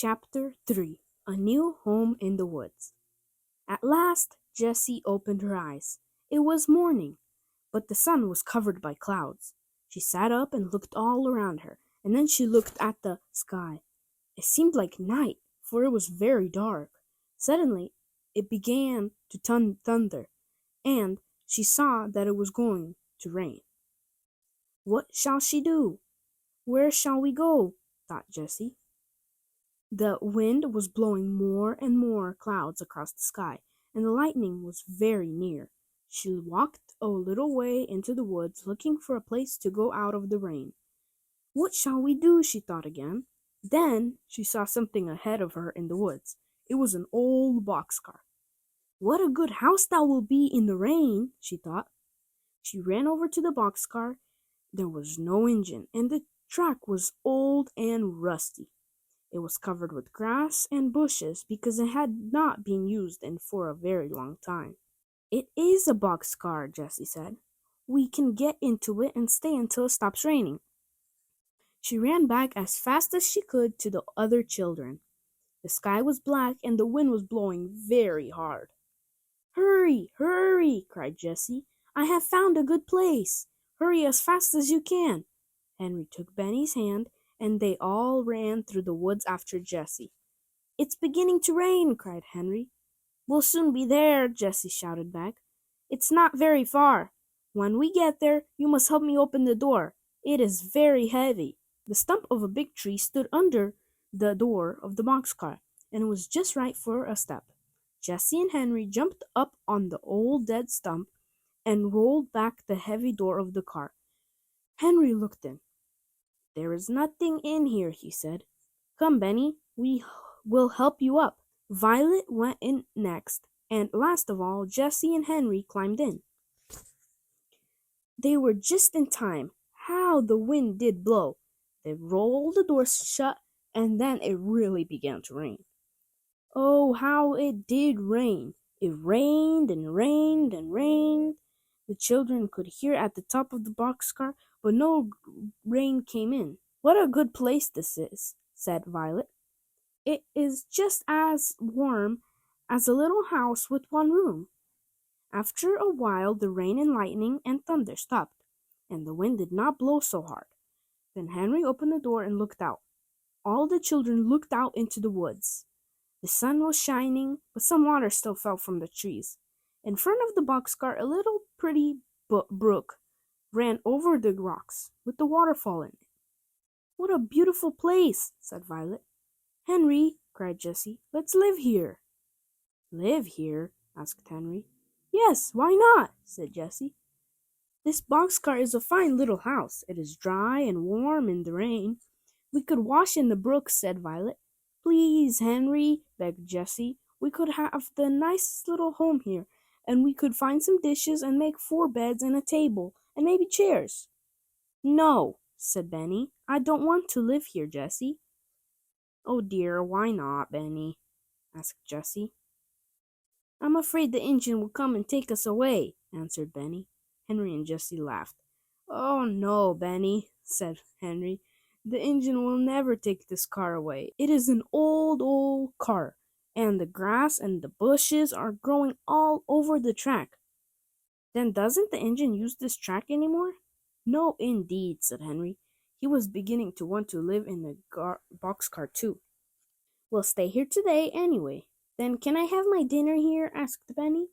Chapter 3. A New Home in the Woods. At last Jessie opened her eyes. It was morning, but the sun was covered by clouds. She sat up and looked all around her, and then she looked at the sky. It seemed like night, for it was very dark. Suddenly it began to thunder, and she saw that it was going to rain. What shall she do? Where shall we go? Thought Jessie. The wind was blowing more and more clouds across the sky, and the lightning was very near. She walked a little way into the woods, looking for a place to go out of the rain. What shall we do? She thought again. Then she saw something ahead of her in the woods. It was an old boxcar. What a good house that will be in the rain, she thought. She ran over to the boxcar. There was no engine, and the track was old and rusty. It was covered with grass and bushes because it had not been used for a very long time. It is a boxcar, Jessie said. We can get into it and stay until it stops raining. She ran back as fast as she could to the other children. The sky was black and the wind was blowing very hard. Hurry, hurry, cried Jessie. I have found a good place. Hurry as fast as you can. Henry took Benny's hand, and they all ran through the woods after Jessie. It's beginning to rain, cried Henry. We'll soon be there, Jessie shouted back. It's not very far. When we get there, you must help me open the door. It is very heavy. The stump of a big tree stood under the door of the boxcar, and it was just right for a step. Jessie and Henry jumped up on the old dead stump and rolled back the heavy door of the car. Henry looked in. There is nothing in here, he said. Come, Benny, we will help you up. Violet went in next, and last of all, Jessie and Henry climbed in. They were just in time. How the wind did blow! They rolled the doors shut, and then it really began to rain. Oh, how it did rain! It rained and rained and rained. The children could hear at the top of the boxcar, but no rain came in. What a good place this is, said Violet. It is just as warm as a little house with one room. After a while the rain and lightning and thunder stopped, and the wind did not blow so hard. Then Henry opened the door and looked out. All the children looked out into the woods. The sun was shining, but some water still fell from the trees. In front of the boxcar, a little pretty brook ran over the rocks, with the waterfall in it. What a beautiful place, said Violet. Henry, cried Jessie, let's live here. Live here? Asked Henry. Yes, why not? Said Jessie. This boxcar is a fine little house. It is dry and warm in the rain. We could wash in the brook, said Violet. Please, Henry, begged Jessie. We could have the nicest little home here, and we could find some dishes and make 4 beds and a table, and maybe chairs. No, said Benny. I don't want to live here, Jessie. Oh dear, why not, Benny? Asked Jessie. I'm afraid the engine will come and take us away, answered Benny. Henry and Jessie laughed. Oh no, Benny, said Henry. The engine will never take this car away. It is an old car, and the grass and the bushes are growing all over the track. Then doesn't the engine use this track anymore? No, indeed, said Henry. He was beginning to want to live in the boxcar too. We'll stay here today anyway. Then can I have my dinner here? Asked Benny.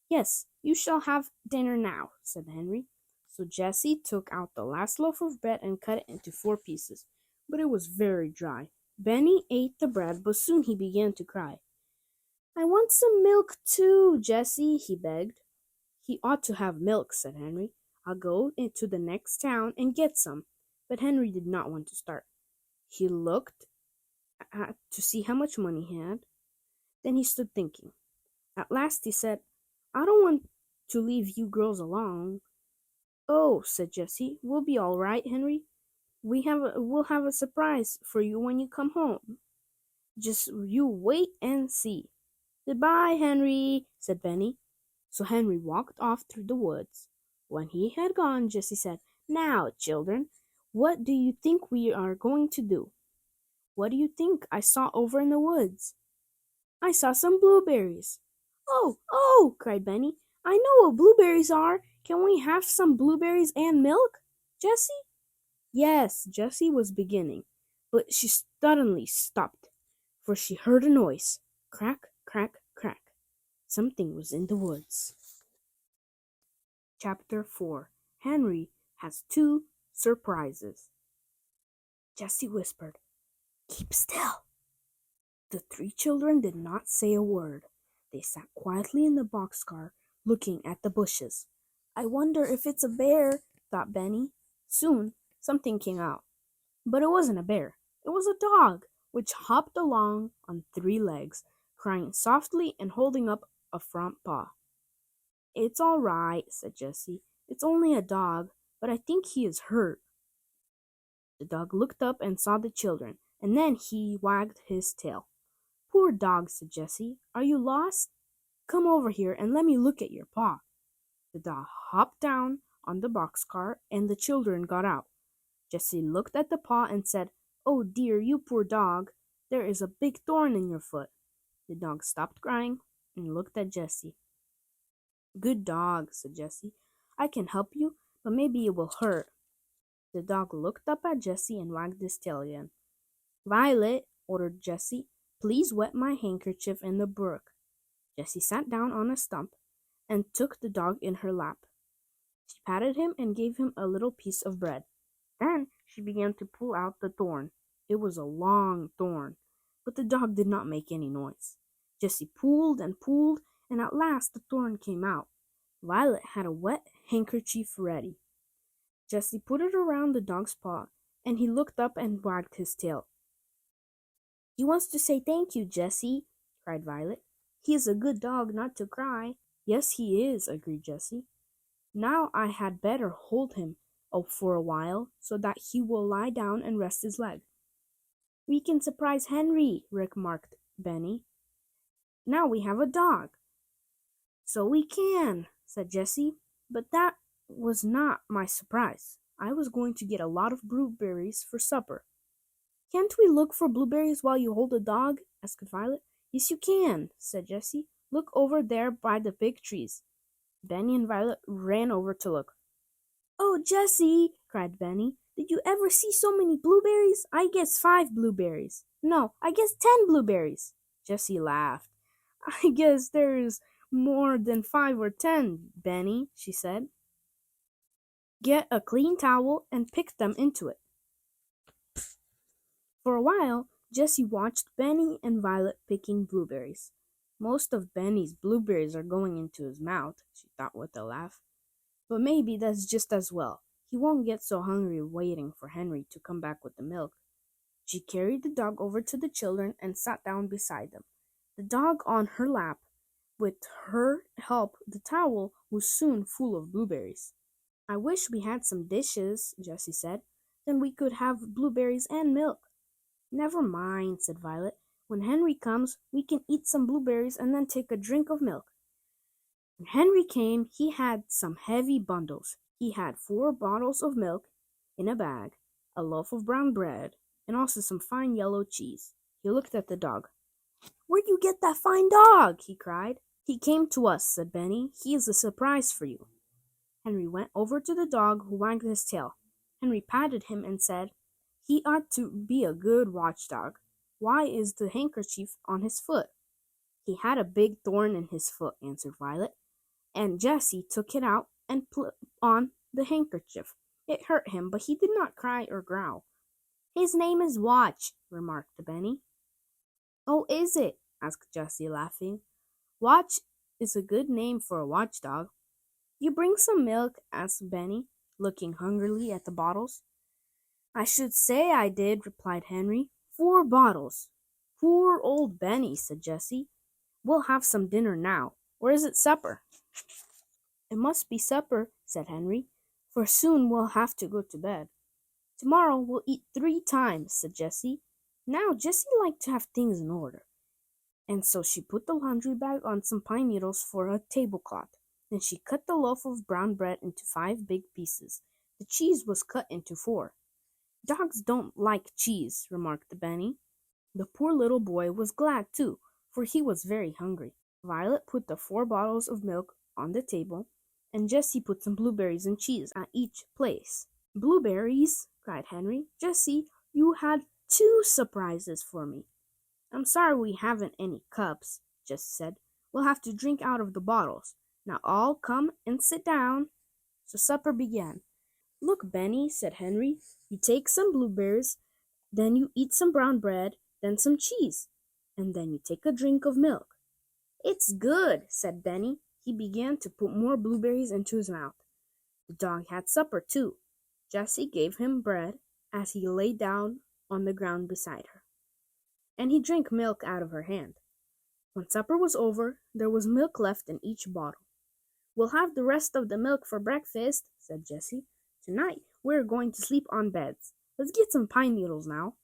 Yes, you shall have dinner now, said Henry. So Jessie took out the last loaf of bread and cut it into 4 pieces, but it was very dry. Benny ate the bread, but soon he began to cry. I want some milk too, Jessie, he begged. He ought to have milk, said Henry. I'll go into the next town and get some. But Henry did not want to start. He looked to see how much money he had. Then he stood thinking. At last he said, I don't want to leave you girls alone. Oh, said Jessie, we'll be all right, Henry. We'll have a surprise for you when you come home. Just you wait and see. Goodbye, Henry, said Benny. So Henry walked off through the woods. When he had gone, Jessie said, Now, children, what do you think we are going to do? What do you think I saw over in the woods? I saw some blueberries. Oh, oh, cried Benny. I know what blueberries are. Can we have some blueberries and milk, Jessie? Yes, Jessie was beginning, but she suddenly stopped, for she heard a noise. Crack, crack, crack. Something was in the woods. Chapter 4. Henry has two surprises. Jessie whispered, Keep still. The three children did not say a word. They sat quietly in the boxcar, looking at the bushes. I wonder if it's a bear, thought Benny. Soon, something came out. But it wasn't a bear. It was a dog, which hopped along on three legs, crying softly and holding up a front paw. It's all right, said Jessie. It's only a dog, but I think he is hurt. The dog looked up and saw the children, and then he wagged his tail. Poor dog, said Jessie. Are you lost? Come over here and let me look at your paw. The dog hopped down on the boxcar, and the children got out. Jessie looked at the paw and said, Oh dear, you poor dog. There is a big thorn in your foot. The dog stopped crying and looked at Jessie. Good dog, said Jessie. I can help you, but maybe it will hurt. The dog looked up at Jessie and wagged his tail again. Violet, ordered Jessie, please wet my handkerchief in the brook. Jessie sat down on a stump and took the dog in her lap. She patted him and gave him a little piece of bread. Then she began to pull out the thorn. It was a long thorn, but the dog did not make any noise. Jessie pulled and pulled, and at last the thorn came out. Violet had a wet handkerchief ready. Jessie put it around the dog's paw, and he looked up and wagged his tail. He wants to say thank you, Jessie, cried Violet. He is a good dog not to cry. Yes, he is, agreed Jessie. Now I had better hold him for a while, so that he will lie down and rest his leg. We can surprise Henry, remarked Benny. Now we have a dog. So we can, said Jessie. But that was not my surprise. I was going to get a lot of blueberries for supper. Can't we look for blueberries while you hold the dog? Asked Violet. Yes, you can, said Jessie. Look over there by the big trees. Benny and Violet ran over to look. Oh, Jessie, cried Benny, did you ever see so many blueberries? I guess 5 blueberries. No, I guess 10 blueberries. Jessie laughed. I guess there's more than 5 or 10, Benny, she said. Get a clean towel and pick them into it. For a while, Jessie watched Benny and Violet picking blueberries. Most of Benny's blueberries are going into his mouth, she thought with a laugh. But maybe that's just as well. He won't get so hungry waiting for Henry to come back with the milk. She carried the dog over to the children and sat down beside them. The dog on her lap. With her help, the towel was soon full of blueberries. I wish we had some dishes, Jessie said. Then we could have blueberries and milk. Never mind, said Violet. When Henry comes, we can eat some blueberries and then take a drink of milk. When Henry came, he had some heavy bundles. He had 4 bottles of milk in a bag, a loaf of brown bread, and also some fine yellow cheese. He looked at the dog. Where'd you get that fine dog? He cried. He came to us, said Benny. He is a surprise for you. Henry went over to the dog, who wagged his tail. Henry patted him and said, He ought to be a good watchdog. Why is the handkerchief on his foot? He had a big thorn in his foot, answered Violet, and Jessie took it out and put on the handkerchief. It hurt him, but he did not cry or growl. His name is Watch, remarked Benny. Oh, is it? Asked Jessie, laughing. Watch is a good name for a watchdog. You bring some milk? Asked Benny, looking hungrily at the bottles. I should say I did, replied Henry. 4 bottles. Poor old Benny, said Jessie. We'll have some dinner now. Or is it supper? It must be supper, said Henry, for soon we'll have to go to bed. Tomorrow we'll eat 3 times, said Jessie. Now Jessie liked to have things in order, and so she put the laundry bag on some pine needles for a tablecloth. Then she cut the loaf of brown bread into 5 big pieces. The cheese was cut into 4. Dogs don't like cheese, remarked Benny. The poor little boy was glad too, for he was very hungry. Violet put the 4 bottles of milk on the table, and Jessie put some blueberries and cheese at each place. Blueberries, cried Henry. Jessie, you had 2 surprises for me. I'm sorry we haven't any cups, Jessie said. We'll have to drink out of the bottles. Now all come and sit down. So supper began. Look, Benny, said Henry, you take some blueberries, then you eat some brown bread, then some cheese, and then you take a drink of milk. It's good, said Benny. He began to put more blueberries into his mouth. The dog had supper too. Jessie gave him bread as he lay down on the ground beside her, and he drank milk out of her hand. When supper was over, there was milk left in each bottle. We'll have the rest of the milk for breakfast, said Jessie. Tonight we're going to sleep on beds. Let's get some pine needles now.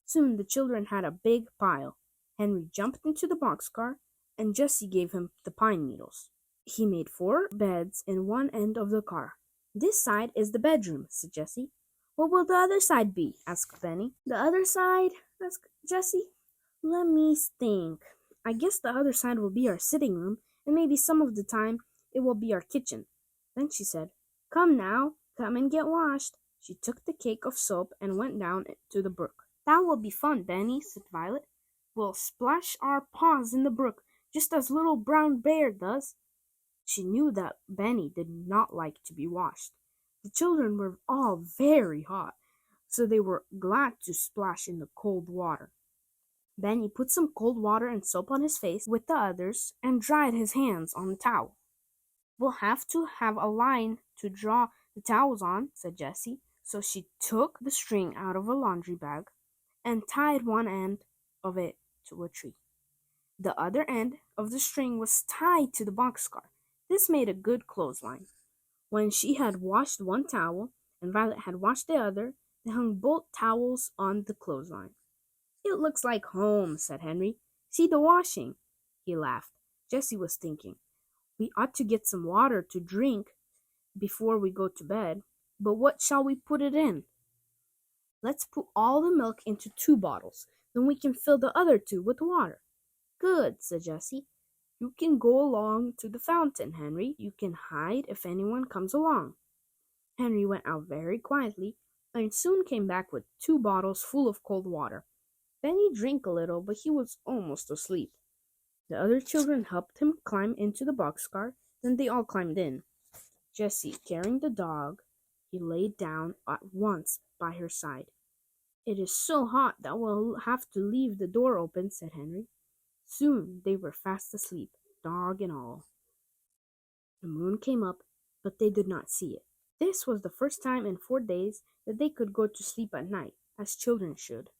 Soon the children had a big pile. Henry jumped into the boxcar, and Jessie gave him the pine needles. He made 4 beds in one end of the car. This side is the bedroom, said Jessie. What will the other side be? Asked Benny. The other side? Asked Jessie. Let me think. I guess the other side will be our sitting room, and maybe some of the time it will be our kitchen. Then she said, Come now, come and get washed. She took the cake of soap and went down to the brook. That will be fun, Benny, said Violet. We'll splash our paws in the brook, just as little brown bear does. She knew that Benny did not like to be washed. The children were all very hot, so they were glad to splash in the cold water. Benny put some cold water and soap on his face with the others and dried his hands on the towel. We'll have to have a line to draw the towels on, said Jessie. So she took the string out of a laundry bag and tied one end of it to a tree. The other end of the string was tied to the boxcar. This made a good clothesline. When she had washed one towel and Violet had washed the other, they hung both towels on the clothesline. It looks like home, said Henry. See the washing. He laughed. Jessie was thinking, we ought to get some water to drink before we go to bed, but what shall we put it in? Let's put all the milk into 2 bottles, then we can fill the other 2 with water. Good, said Jessie. You can go along to the fountain, Henry. You can hide if anyone comes along. Henry went out very quietly and soon came back with 2 bottles full of cold water. Benny drank a little, but he was almost asleep. The other children helped him climb into the boxcar, then they all climbed in. Jessie carrying the dog, he lay down at once by her side. It is so hot that we'll have to leave the door open, said Henry. Soon they were fast asleep, dog and all. The moon came up, but they did not see it. This was the first time in 4 days that they could go to sleep at night, as children should.